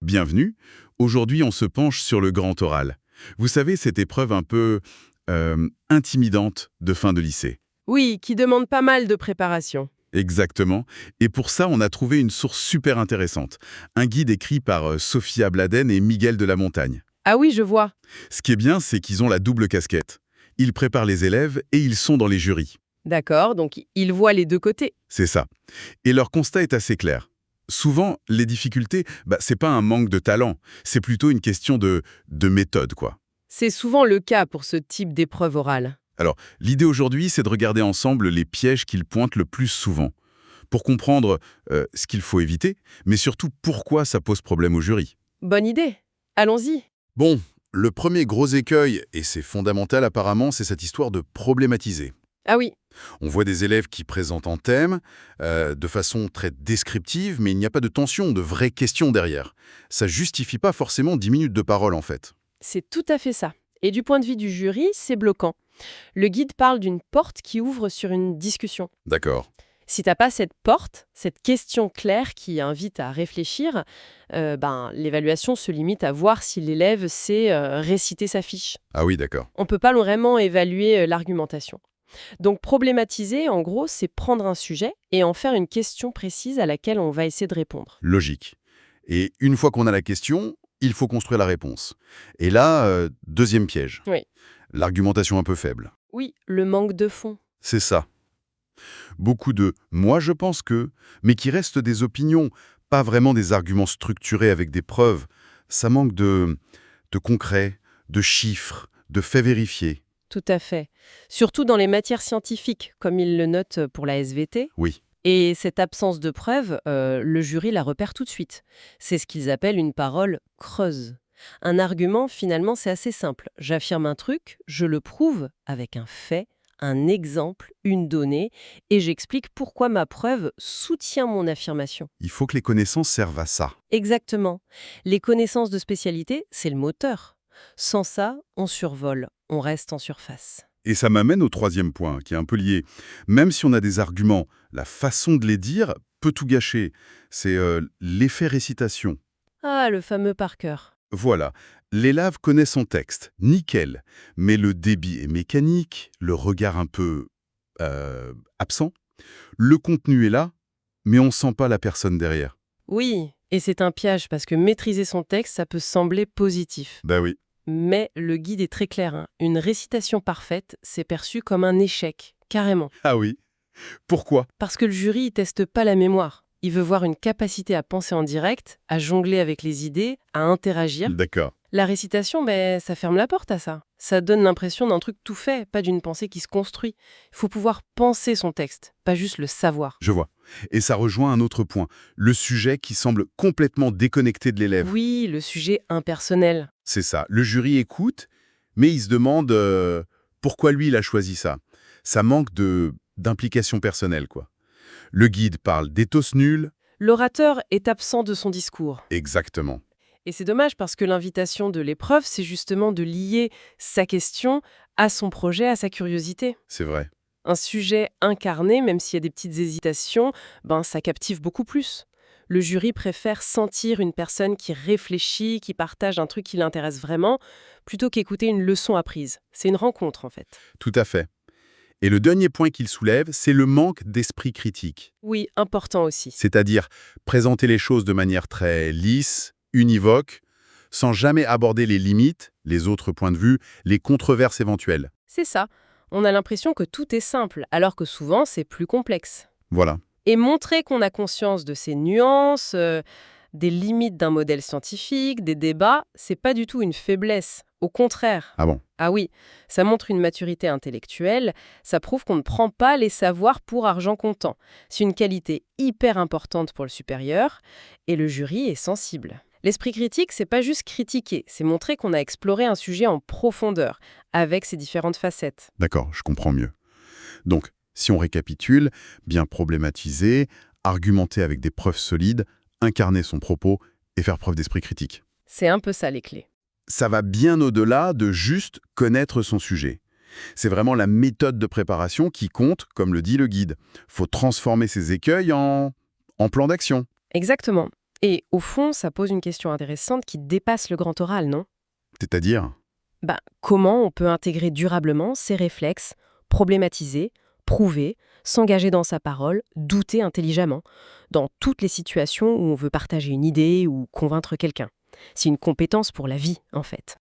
Bienvenue. Aujourd'hui, on se penche sur le grand oral. Vous savez, cette épreuve un peu intimidante de fin de lycée. Oui, qui demande pas mal de préparation. Exactement. Et pour ça, on a trouvé une source super intéressante. Un guide écrit par Sophia Bladen et Miguel de la Montagne. Ah oui, je vois. Ce qui est bien, c'est qu'ils ont la double casquette. Ils préparent les élèves et ils sont dans les jurys. D'accord, donc ils voient les deux côtés. C'est ça. Et leur constat est assez clair. Souvent, les difficultés, c'est pas un manque de talent, c'est plutôt une question de méthode, quoi. C'est souvent le cas pour ce type d'épreuve orale. Alors, l'idée aujourd'hui, c'est de regarder ensemble les pièges qu'ils pointent le plus souvent, pour comprendre ce qu'il faut éviter, mais surtout pourquoi ça pose problème au jury. Bonne idée. Allons-y. Bon, le premier gros écueil, et c'est fondamental apparemment, c'est cette histoire de problématiser. Ah oui, On voit des élèves qui présentent un thème de façon très descriptive, mais il n'y a pas de tension, de vraies questions derrière. Ça justifie pas forcément 10 minutes de parole, en fait. c'est tout à fait ça. Et du point de vue du jury, c'est bloquant. Le guide parle d'une porte qui ouvre sur une discussion. D'accord. Si t'as pas cette porte, cette question claire qui invite à réfléchir, l'évaluation se limite à voir si l'élève sait réciter sa fiche. Ah oui, d'accord. On peut pas vraiment évaluer l'argumentation. Donc problématiser, en gros, c'est prendre un sujet et en faire une question précise à laquelle on va essayer de répondre. Logique. Et une fois qu'on a la question, il faut construire la réponse. Et là, deuxième piège. Oui. L'argumentation un peu faible. Oui, le manque de fond. C'est ça. Beaucoup de «moi je pense que», mais qui restent des opinions, pas vraiment des arguments structurés avec des preuves. Ça manque de concret, de chiffres, de faits vérifiés. Tout à fait. Surtout dans les matières scientifiques, comme il le note pour la SVT. Oui, Et cette absence de preuve, le jury la repère tout de suite. C'est ce qu'ils appellent une parole creuse. Un argument, finalement, c'est assez simple. J'affirme un truc, je le prouve avec un fait, un exemple, une donnée, et j'explique pourquoi ma preuve soutient mon affirmation. il faut que les connaissances servent à ça. Exactement. Les connaissances de spécialité, c'est le moteur. Sans ça, on survole, on reste en surface. Et ça m'amène au troisième point, qui est un peu lié. Même si on a des arguments, la façon de les dire peut tout gâcher. C'est l'effet récitation. Ah, le fameux par cœur. Voilà, l'élève connaît son texte, nickel, mais le débit est mécanique, le regard un peu absent. Le contenu est là, mais on sent pas la personne derrière. Oui, et c'est un piège parce que maîtriser son texte, ça peut sembler positif. Bah oui. Mais le guide est très clair, hein. Une récitation parfaite, c'est perçu comme un échec, carrément. Ah oui. Pourquoi? Parce que le jury, il teste pas la mémoire. Il veut voir une capacité à penser en direct, à jongler avec les idées, à interagir. D'accord. La récitation, ça ferme la porte à ça. Ça donne l'impression d'un truc tout fait, pas d'une pensée qui se construit. Il faut pouvoir penser son texte, pas juste le savoir. Je vois. Et ça rejoint un autre point, le sujet qui semble complètement déconnecté de l'élève. Oui, le sujet impersonnel. C'est ça. Le jury écoute, mais il se demande pourquoi lui il a choisi ça. Ça manque d'implication personnelle, quoi. Le guide parle d'éthos nul. L'orateur est absent de son discours. Exactement. Et c'est dommage parce que l'invitation de l'épreuve, c'est justement de lier sa question à son projet, à sa curiosité. C'est vrai. Un sujet incarné, même s'il y a des petites hésitations, ça captive beaucoup plus. Le jury préfère sentir une personne qui réfléchit, qui partage un truc qui l'intéresse vraiment, plutôt qu'écouter une leçon apprise. C'est une rencontre, en fait. Tout à fait. Et le dernier point qu'il soulève, c'est le manque d'esprit critique. Oui, important aussi. C'est-à-dire présenter les choses de manière très lisse, univoque, sans jamais aborder les limites, les autres points de vue, les controverses éventuelles. C'est ça. On a l'impression que tout est simple, alors que souvent c'est plus complexe. Voilà. Et montrer qu'on a conscience de ces nuances, des limites d'un modèle scientifique, des débats, c'est pas du tout une faiblesse. Au contraire. Ah bon? Ah oui, ça montre une maturité intellectuelle, ça prouve qu'on ne prend pas les savoirs pour argent comptant. C'est une qualité hyper importante pour le supérieur, et le jury est sensible. L'esprit critique, c'est pas juste critiquer, c'est montrer qu'on a exploré un sujet en profondeur, avec ses différentes facettes. D'accord, je comprends mieux. Donc, si on récapitule, bien problématiser, argumenter avec des preuves solides, incarner son propos et faire preuve d'esprit critique. C'est un peu ça les clés. Ça va bien au-delà de juste connaître son sujet. C'est vraiment la méthode de préparation qui compte, comme le dit le guide. Faut transformer ses écueils en plan d'action. Exactement. Et au fond, ça pose une question intéressante qui dépasse le grand oral, non? C'est-à-dire? Comment on peut intégrer durablement ces réflexes, problématiser, prouver, s'engager dans sa parole, douter intelligemment, dans toutes les situations où on veut partager une idée ou convaincre quelqu'un. C'est une compétence pour la vie, en fait.